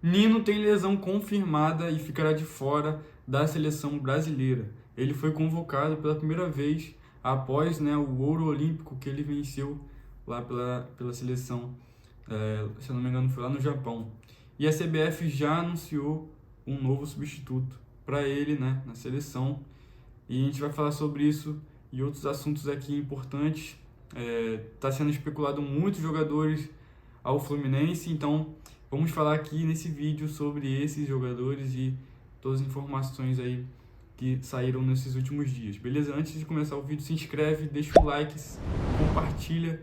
Nino tem lesão confirmada e ficará de fora da seleção brasileira. Ele foi convocado pela primeira vez após, né, o ouro olímpico que ele venceu lá pela seleção, se eu não me engano foi lá no Japão. E a CBF já anunciou um novo substituto para ele, né, na seleção. E a gente vai falar sobre isso e outros assuntos aqui importantes. Está sendo especulado muitos jogadores ao Fluminense, então vamos falar aqui nesse vídeo sobre esses jogadores e todas as informações aí que saíram nesses últimos dias, beleza? Antes de começar o vídeo, se inscreve, deixa o like, compartilha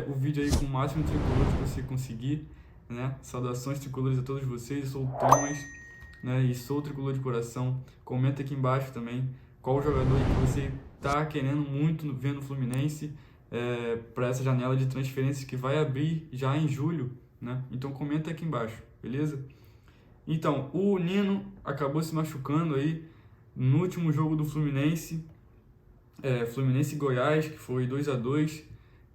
o vídeo aí com o máximo de tricolores que você conseguir, né? Saudações tricolores a todos vocês, eu sou o Thomas, né? E sou tricolor de coração. Comenta aqui embaixo também qual jogador que você está querendo muito ver no Fluminense para essa janela de transferências que vai abrir já em julho, né? Então comenta aqui embaixo, beleza? Então, o Nino acabou se machucando aí no último jogo do Fluminense, Fluminense e Goiás, que foi 2-2.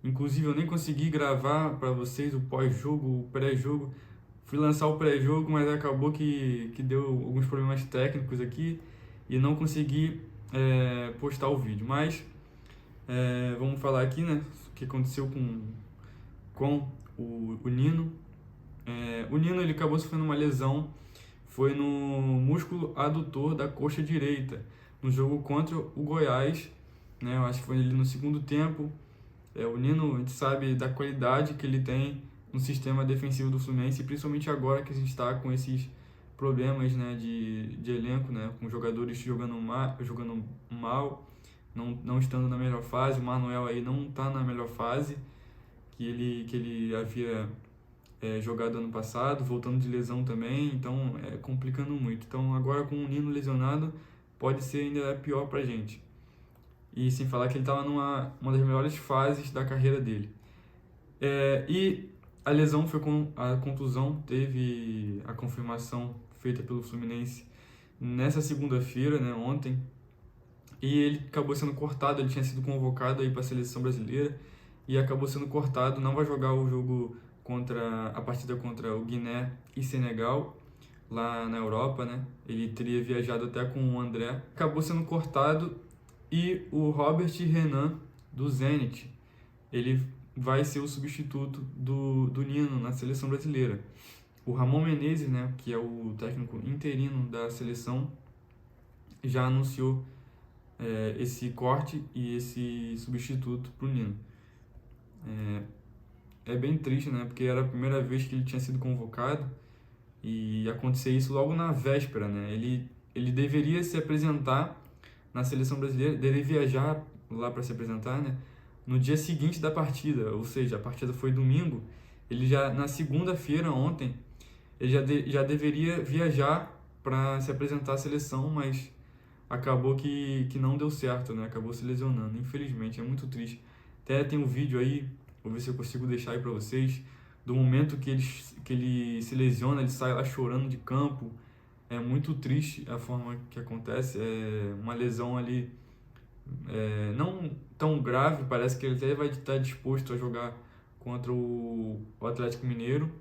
Inclusive eu nem consegui gravar para vocês o pós-jogo, o pré-jogo. Fui lançar o pré-jogo, mas acabou que deu alguns problemas técnicos aqui e não consegui postar o vídeo. Mas vamos falar aqui, né, o que aconteceu com o Nino. O Nino ele acabou sofrendo uma lesão, foi no músculo adutor da coxa direita, no jogo contra o Goiás, né? Eu acho que foi ali no segundo tempo. O Nino, a gente sabe da qualidade que ele tem no sistema defensivo do Fluminense, principalmente agora que a gente está com esses problemas, né, de elenco, né, com jogadores jogando mal, não estando na melhor fase. O Manuel aí não está na melhor fase que ele havia jogado ano passado, voltando de lesão também, então complicando muito. Então agora com o Nino lesionado pode ser ainda pior pra gente. E sem falar que ele estava numa das melhores fases da carreira dele. E a lesão foi com a contusão, teve a confirmação feita pelo Fluminense nessa segunda-feira, né, ontem, e ele acabou sendo cortado. Ele tinha sido convocado aí para a seleção brasileira e acabou sendo cortado, não vai jogar o jogo a partida contra o Guiné e Senegal, lá na Europa, né? Ele teria viajado até com o André, acabou sendo cortado. E o Robert Renan, do Zenit, ele vai ser o substituto do Nino na seleção brasileira. O Ramon Menezes, né, que é o técnico interino da seleção, já anunciou esse corte e esse substituto para o Nino. É bem triste, né? Porque era a primeira vez que ele tinha sido convocado e acontecer isso logo na véspera, né? Ele deveria se apresentar na seleção brasileira, deveria viajar lá para se apresentar, né, no dia seguinte da partida, ou seja, a partida foi domingo. Ele já na segunda-feira, ontem, ele já deveria viajar para se apresentar à seleção, mas acabou que não deu certo, né? Acabou se lesionando, infelizmente, é muito triste. Até tem um vídeo aí, vou ver se eu consigo deixar aí para vocês, do momento que ele se lesiona, ele sai lá chorando de campo. É muito triste a forma que acontece. É uma lesão ali não tão grave, parece que ele até vai estar disposto a jogar contra o Atlético Mineiro,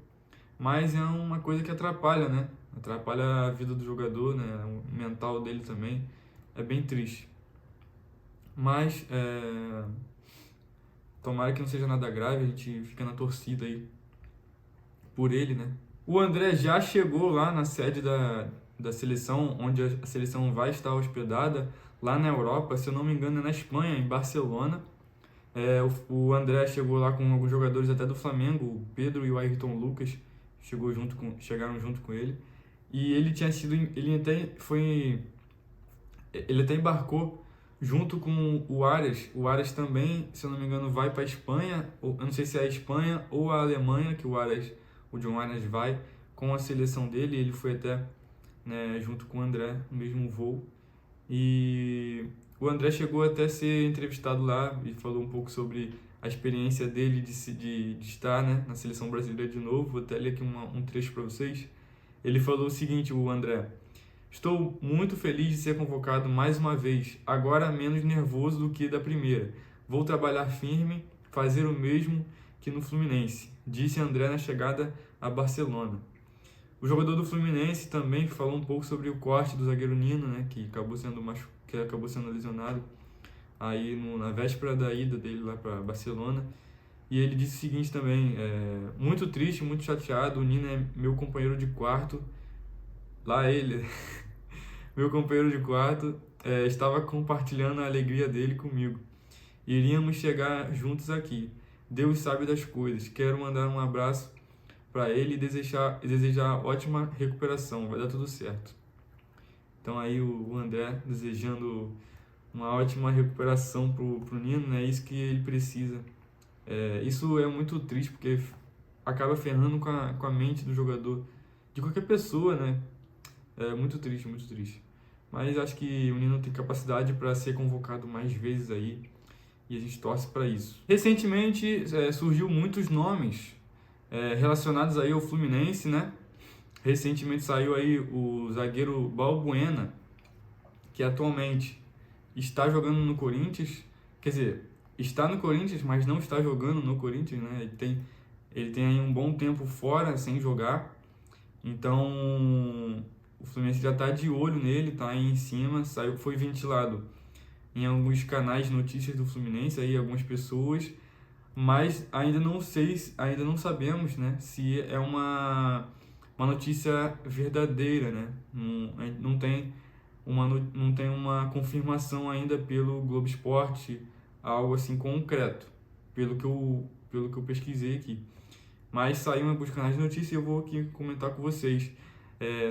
mas é uma coisa que atrapalha, né? Atrapalha a vida do jogador, né? O mental dele também. É bem triste. Mas tomara que não seja nada grave, a gente fica na torcida aí por ele, né? O André já chegou lá na sede da seleção, onde a seleção vai estar hospedada, lá na Europa, se eu não me engano é na Espanha, em Barcelona. O André chegou lá com alguns jogadores até do Flamengo, o Pedro e o Ayrton Lucas chegaram junto com ele. E ele até embarcou junto com o Arias. O Arias também, se eu não me engano, vai para a Espanha, eu não sei se é a Espanha ou a Alemanha, que o John Arias vai com a seleção dele. Ele foi até, né, junto com o André no mesmo voo. E o André chegou até a ser entrevistado lá e falou um pouco sobre a experiência dele de estar, né, na seleção brasileira de novo. Vou até ler aqui um trecho para vocês. Ele falou o seguinte, o André: estou muito feliz de ser convocado mais uma vez, agora menos nervoso do que da primeira. Vou trabalhar firme, fazer o mesmo que no Fluminense, disse André na chegada a Barcelona. O jogador do Fluminense também falou um pouco sobre o corte do zagueiro Nino, né, que acabou sendo lesionado aí na véspera da ida dele lá para Barcelona. E ele disse o seguinte também: muito triste, muito chateado, o Nino é meu companheiro de quarto, lá ele, meu companheiro de quarto, estava compartilhando a alegria dele comigo. Iríamos chegar juntos aqui. Deus sabe das coisas. Quero mandar um abraço para ele e desejar ótima recuperação. Vai dar tudo certo. Então aí o André desejando uma ótima recuperação pro Nino, né? É isso que ele precisa. Isso é muito triste porque acaba ferrando com a mente do jogador, de qualquer pessoa, né? É muito triste, muito triste. Mas acho que o Nino tem capacidade para ser convocado mais vezes aí e a gente torce para isso. Recentemente surgiu muitos nomes relacionados aí ao Fluminense, né? Recentemente saiu aí o zagueiro Balbuena, que atualmente está jogando no Corinthians, quer dizer, está no Corinthians, mas não está jogando no Corinthians, né? Ele tem aí um bom tempo fora, sem jogar, então o Fluminense já está de olho nele, tá aí em cima, foi ventilado em alguns canais de notícias do Fluminense, aí algumas pessoas, mas ainda não sabemos, né, se é uma notícia verdadeira, né? Não tem uma confirmação ainda pelo Globo Esporte, algo assim concreto, pelo que eu pesquisei aqui. Mas saiu em alguns canais de notícia e eu vou aqui comentar com vocês.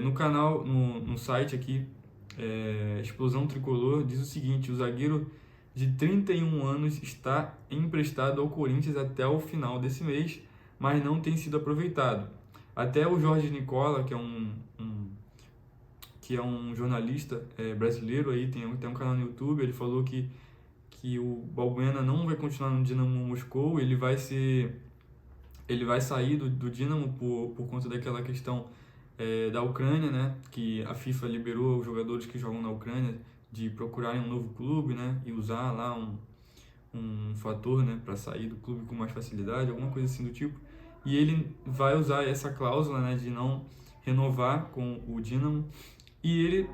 No canal, no site aqui, Explosão Tricolor, diz o seguinte: o zagueiro de 31 anos está emprestado ao Corinthians até o final desse mês, mas não tem sido aproveitado. Até o Jorge Nicola, que é um jornalista brasileiro, aí tem um canal no YouTube, ele falou que o Balbuena não vai continuar no Dinamo Moscou, ele vai sair do Dinamo por conta daquela questão da Ucrânia, né, que a FIFA liberou os jogadores que jogam na Ucrânia de procurarem um novo clube, né, e usar lá um fator, né, para sair do clube com mais facilidade, alguma coisa assim do tipo. E ele vai usar essa cláusula, né, de não renovar com o Dinamo, e ele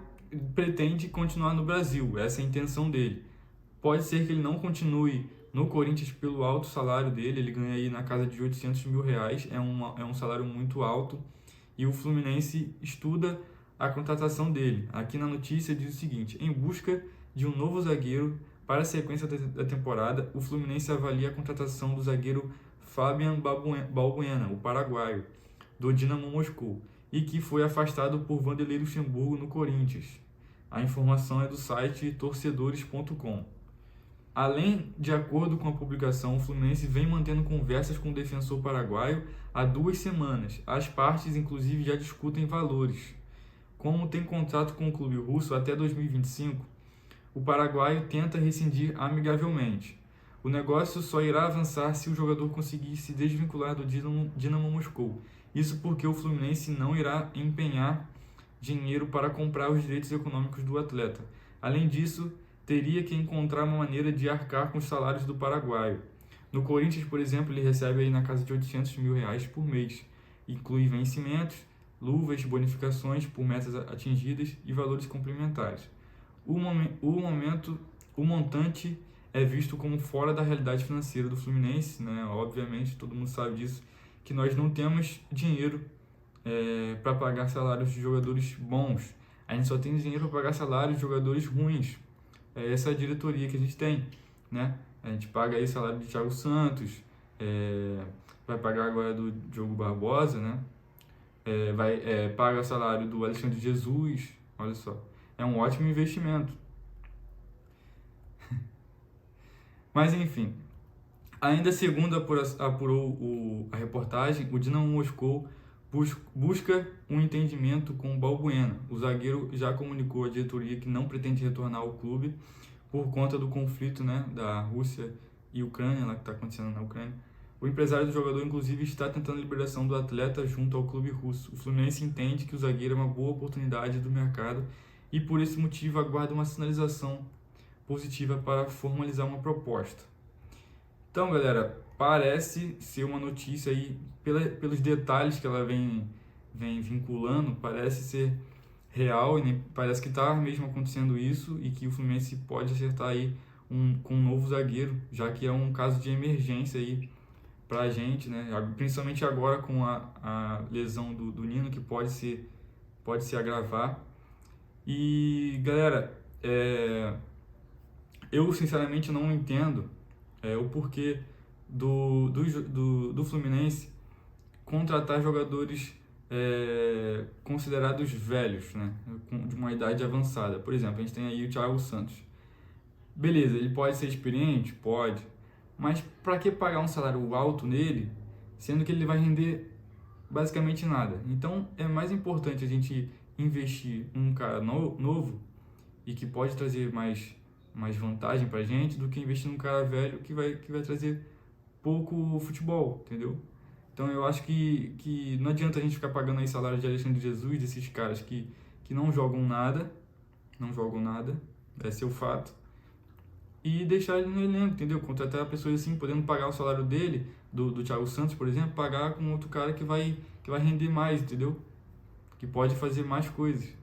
pretende continuar no Brasil, essa é a intenção dele. Pode ser que ele não continue no Corinthians pelo alto salário dele, ele ganha aí na casa de 800 mil reais, é um salário muito alto, e o Fluminense estuda a contratação dele. Aqui na notícia diz o seguinte: em busca de um novo zagueiro para a sequência da temporada, o Fluminense avalia a contratação do zagueiro Fabian Balbuena, o paraguaio, do Dinamo Moscou, e que foi afastado por Vanderlei Luxemburgo no Corinthians. A informação é do site torcedores.com. Além de acordo com a publicação, o Fluminense vem mantendo conversas com o defensor paraguaio há 2 semanas. As partes, inclusive, já discutem valores. Como tem contrato com o clube russo até 2025, o paraguaio tenta rescindir amigavelmente. O negócio só irá avançar se o jogador conseguir se desvincular do Dinamo Moscou. Isso porque o Fluminense não irá empenhar dinheiro para comprar os direitos econômicos do atleta. Além disso, teria que encontrar uma maneira de arcar com os salários do paraguaio. No Corinthians, por exemplo, ele recebe aí na casa de 800 mil reais por mês. Inclui vencimentos, luvas, bonificações por metas atingidas e valores complementares. O montante é visto como fora da realidade financeira do Fluminense, né? Obviamente, todo mundo sabe disso, que nós não temos dinheiro para pagar salários de jogadores bons. A gente só tem dinheiro para pagar salários de jogadores ruins. Essa é a diretoria que a gente tem, né? A gente paga aí salário de Thiago Santos, vai pagar agora do Diogo Barbosa, né? Paga salário do Alexandre Jesus, olha só. É um ótimo investimento. Mas enfim, ainda segundo apurou a reportagem, o Dinamo Moscou busca um entendimento com o Balbuena. O zagueiro já comunicou à diretoria que não pretende retornar ao clube por conta do conflito, né, da Rússia e Ucrânia, lá que está acontecendo na Ucrânia. O empresário do jogador, inclusive, está tentando a liberação do atleta junto ao clube russo. O Fluminense entende que o zagueiro é uma boa oportunidade do mercado e, por esse motivo, aguarda uma sinalização positiva para formalizar uma proposta. Então, galera, parece ser uma notícia aí, pelos detalhes que ela vem vem vinculando parece ser real, e parece que está mesmo acontecendo isso e que o Fluminense pode acertar aí com um novo zagueiro, já que é um caso de emergência aí para a gente, né? Principalmente agora com a lesão do Nino, que pode se agravar. E galera, eu sinceramente não entendo o porquê do Fluminense contratar jogadores considerados velhos, né? De uma idade avançada. Por exemplo, a gente tem aí o Thiago Santos. Beleza, ele pode ser experiente? Pode. Mas para que pagar um salário alto nele, sendo que ele vai render basicamente nada? Então é mais importante a gente investir num cara novo e que pode trazer mais vantagem pra gente do que investir num cara velho que vai trazer pouco futebol, entendeu? Então eu acho que não adianta a gente ficar pagando aí salário de Alexandre Jesus, desses caras que não jogam nada, esse é o fato, e deixar ele no elenco, entendeu? Contratar pessoas assim, podendo pagar o salário dele, do Thiago Santos, por exemplo, pagar com outro cara que vai render mais, entendeu? Que pode fazer mais coisas.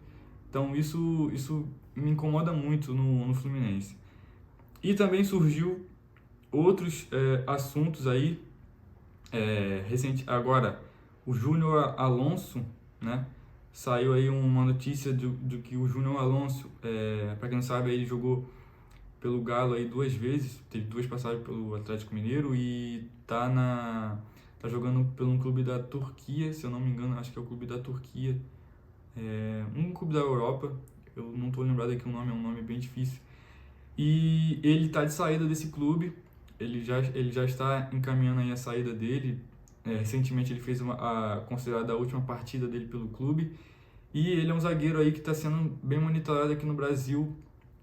Então isso me incomoda muito no Fluminense. E também surgiu outros assuntos aí, agora o Júnior Alonso, né? Saiu aí uma notícia do que o Júnior Alonso, para quem não sabe, ele jogou pelo Galo aí 2 vezes, teve 2 passagens pelo Atlético Mineiro e tá jogando pelo um clube da Turquia, se eu não me engano, acho que é o clube da Turquia, um clube da Europa, eu não estou lembrado aqui o nome, é um nome bem difícil. E ele está de saída desse clube, ele já está encaminhando aí a saída dele. Recentemente ele fez considerada a última partida dele pelo clube, e ele é um zagueiro aí que está sendo bem monitorado aqui no Brasil.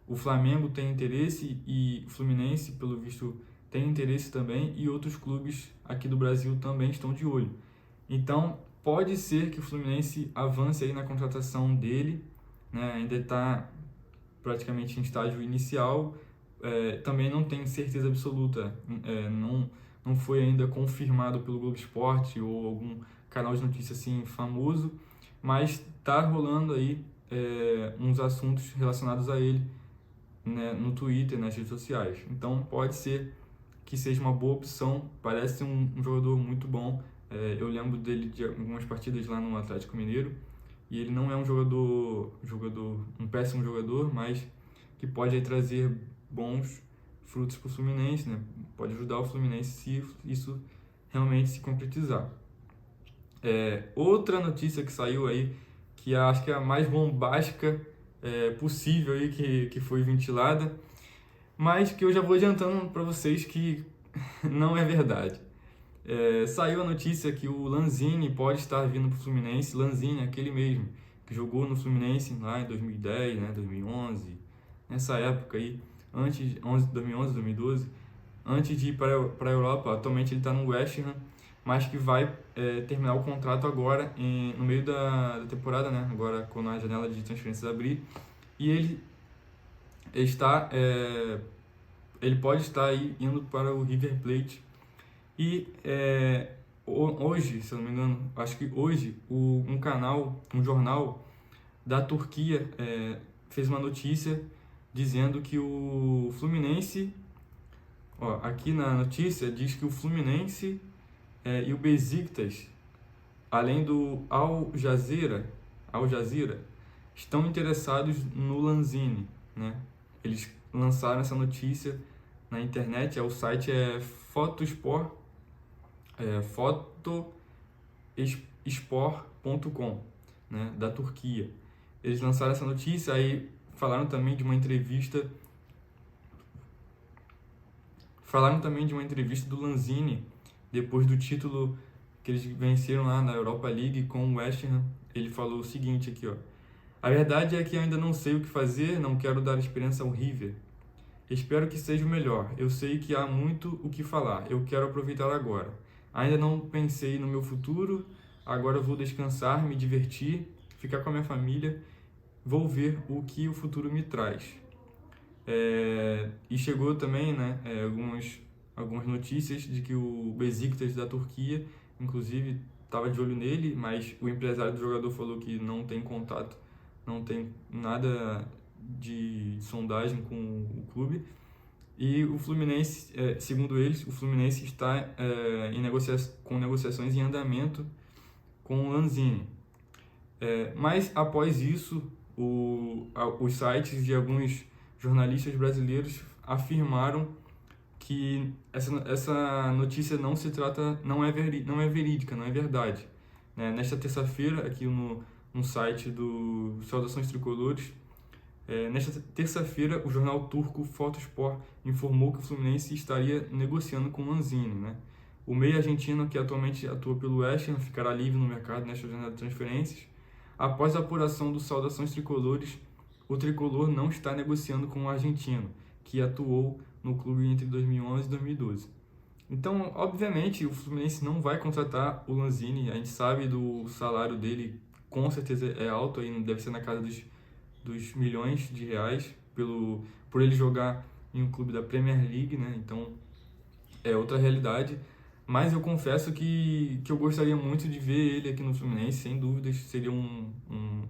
O Flamengo tem interesse e o Fluminense, pelo visto, tem interesse também, e outros clubes aqui do Brasil também estão de olho. Então, pode ser que o Fluminense avance aí na contratação dele, né? Ainda está praticamente em estágio inicial, também não tenho certeza absoluta, não foi ainda confirmado pelo Globo Esporte ou algum canal de notícia assim famoso, mas está rolando aí uns assuntos relacionados a ele, né, no Twitter, nas redes sociais. Então pode ser que seja uma boa opção, parece um jogador muito bom. Eu lembro dele de algumas partidas lá no Atlético Mineiro, e ele não é um um péssimo jogador, mas que pode aí trazer bons frutos para o Fluminense, né? Pode ajudar o Fluminense se isso realmente se concretizar. Outra notícia que saiu aí, que acho que é a mais bombástica possível aí, que foi ventilada, mas que eu já vou adiantando para vocês que não é verdade. Saiu a notícia que o Lanzini pode estar vindo para o Fluminense. Lanzini, aquele mesmo que jogou no Fluminense lá em 2010, né, 2011, nessa época aí, antes de 2011, 2012, antes de ir para a Europa. Atualmente ele está no West Ham, mas que vai terminar o contrato agora no meio da temporada, né? Agora quando a janela de transferências abrir, e ele pode estar aí indo para o River Plate. E hoje, se eu não me engano, acho que hoje um jornal da Turquia fez uma notícia dizendo que o Fluminense, aqui na notícia diz que o Fluminense e o Besiktas, além do Al Jazeera, estão interessados no Lanzini, né? Eles lançaram essa notícia na internet, o site é fotosport.com, né, da Turquia. Eles lançaram essa notícia, aí falaram também de uma entrevista do Lanzini depois do título que eles venceram lá na Europa League com o West Ham. Ele falou o seguinte aqui, ó: a verdade é que ainda não sei o que fazer, não quero dar esperança ao River. Espero que seja o melhor. Eu sei que há muito o que falar. Eu quero aproveitar agora. Ainda não pensei no meu futuro. Agora vou descansar, me divertir, ficar com a minha família. Vou ver o que o futuro me traz. E chegou também, né, algumas notícias de que o Besiktas da Turquia, inclusive, estava de olho nele, mas o empresário do jogador falou que não tem contato, não tem nada de sondagem com o clube. E o Fluminense, segundo eles, o Fluminense está com negociações em andamento com o Lanzini. Mas após isso, os sites de alguns jornalistas brasileiros afirmaram que essa notícia não é verídica, não é verdade. Né? Nesta terça-feira, aqui no site do Saudações Tricolores, nesta terça-feira, o jornal turco Fotospor informou que o Fluminense estaria negociando com o Lanzini. Né? O meia argentino, que atualmente atua pelo West Ham, ficará livre no mercado nesta janela de transferências. Após a apuração do Saudações Tricolores, o tricolor não está negociando com o argentino, que atuou no clube entre 2011 e 2012. Então, obviamente, o Fluminense não vai contratar o Lanzini. A gente sabe do salário dele, com certeza é alto, aí deve ser na casa dos milhões de reais, por ele jogar em um clube da Premier League, né? Então, é outra realidade. Mas eu confesso que eu gostaria muito de ver ele aqui no Fluminense, sem dúvidas. Seria um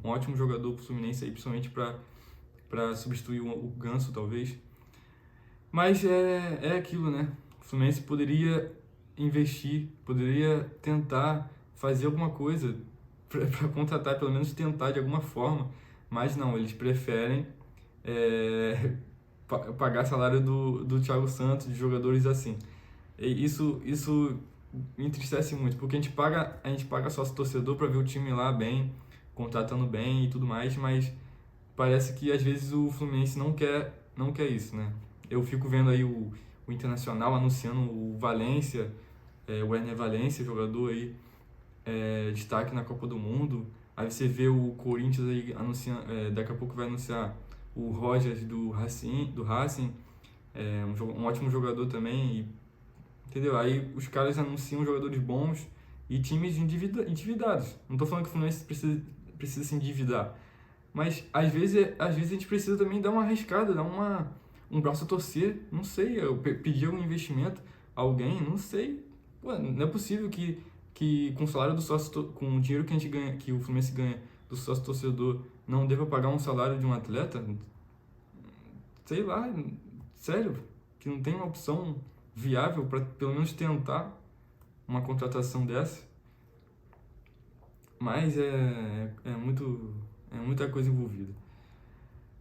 ótimo jogador para o Fluminense, aí, principalmente para substituir o Ganso, talvez. Mas é aquilo, né? O Fluminense poderia investir, poderia tentar fazer alguma coisa para contratar, pelo menos tentar de alguma forma. Mas não, eles preferem pagar salário do Thiago Santos, de jogadores assim. E isso me entristece muito, porque a gente paga sócio torcedor para ver o time lá bem, contratando bem e tudo mais, mas parece que às vezes o Fluminense não quer isso, né? Eu fico vendo aí o Internacional anunciando o Valência, o Ener Valência, jogador aí, destaque na Copa do Mundo. Aí você vê o Corinthians aí anunciando, daqui a pouco vai anunciar o Rogers do Racing, um ótimo jogador também, entendeu? Aí os caras anunciam jogadores bons e times endividados. Não tô falando que o Fluminense precisa se endividar, mas às vezes a gente precisa também dar uma arriscada, dar um braço a torcer, não sei, pedir algum investimento a alguém, não sei. Pô, não é possível que com o salário do sócio, com o dinheiro que a gente ganha, que o Fluminense ganha do sócio torcedor, não deva pagar um salário de um atleta. Sei lá, sério, que não tem uma opção viável para pelo menos tentar uma contratação dessa. Mas é muita coisa envolvida.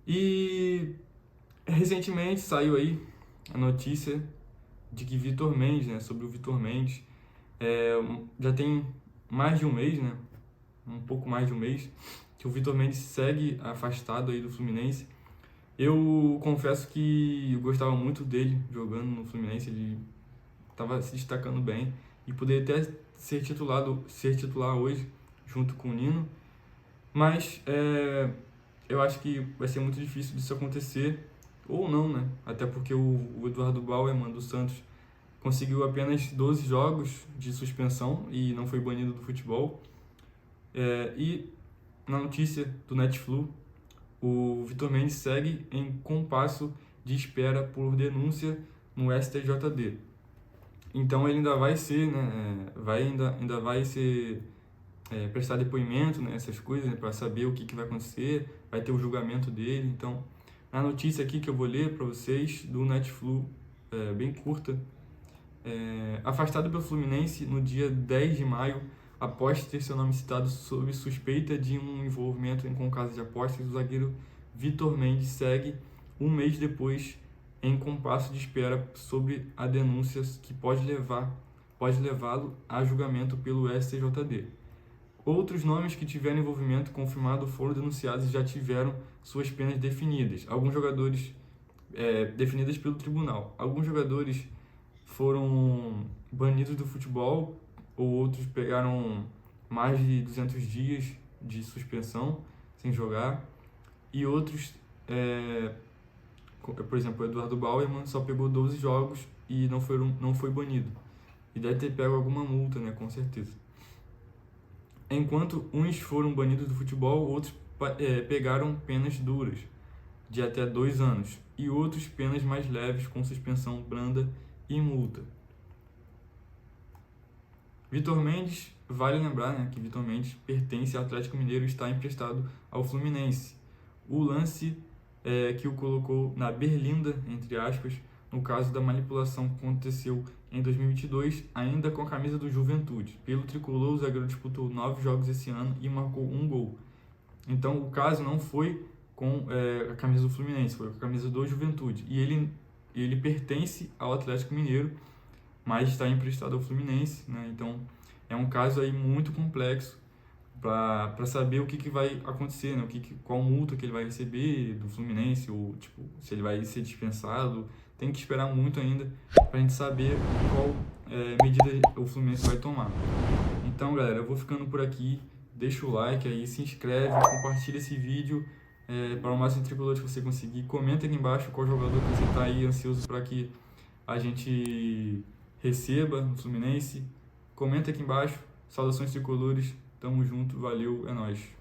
E recentemente saiu aí a notícia de que Vitor Mendes, né, sobre o Vitor Mendes, já tem mais de um mês, né, um pouco mais de um mês, que o Vitor Mendes segue afastado aí do Fluminense. Eu confesso que eu gostava muito dele jogando no Fluminense, ele estava se destacando bem e poderia até ser titular hoje junto com o Nino, mas eu acho que vai ser muito difícil disso acontecer, ou não, né? Até porque o Eduardo Bauerman do Santos conseguiu apenas 12 jogos de suspensão e não foi banido do futebol. E na notícia do Netflu, o Vitor Mendes segue em compasso de espera por denúncia no STJD. Então ele ainda vai ser, né, ainda vai ser prestar depoimento, né, essas coisas, né, para saber o que vai acontecer, vai ter o julgamento dele. Então, a notícia aqui que eu vou ler para vocês do Netflu, bem curta, afastado pelo Fluminense no dia 10 de maio, após ter seu nome citado sob suspeita de um envolvimento com casos de apostas, o zagueiro Vitor Mendes segue um mês depois em compasso de espera sobre a denúncia que pode levá-lo a julgamento pelo STJD. Outros nomes que tiveram envolvimento confirmado foram denunciados e já tiveram suas penas definidas. Alguns jogadores definidas pelo tribunal. Alguns jogadores foram banidos do futebol, ou outros pegaram mais de 200 dias de suspensão sem jogar, e outros, por exemplo, o Eduardo Bauerman só pegou 12 jogos e não foi banido. E deve ter pego alguma multa, né, com certeza. Enquanto uns foram banidos do futebol, outros pegaram penas duras, de até 2 anos, e outros penas mais leves, com suspensão branda e multa. Vitor Mendes vale lembrar, né, que Vitor Mendes pertence ao Atlético Mineiro e está emprestado ao Fluminense. O lance que o colocou na berlinda, entre aspas, no caso da manipulação que aconteceu em 2022, ainda com a camisa do Juventude. Pelo tricolor, o zagueiro disputou 9 jogos esse ano e marcou 1 gol. Então, o caso não foi com a camisa do Fluminense, foi com a camisa do Juventude. E ele pertence ao Atlético Mineiro, mas está emprestado ao Fluminense, né? Então, é um caso aí muito complexo para saber o que vai acontecer, né? Qual multa que ele vai receber do Fluminense, ou tipo, se ele vai ser dispensado. Tem que esperar muito ainda para a gente saber qual medida o Fluminense vai tomar. Então, galera, eu vou ficando por aqui. Deixa o like aí, se inscreve, compartilha esse vídeo para o máximo de tricolores que você conseguir. Comenta aqui embaixo qual jogador que você está aí ansioso para que a gente receba no Fluminense. Comenta aqui embaixo. Saudações tricolores. Tamo junto. Valeu. É nóis.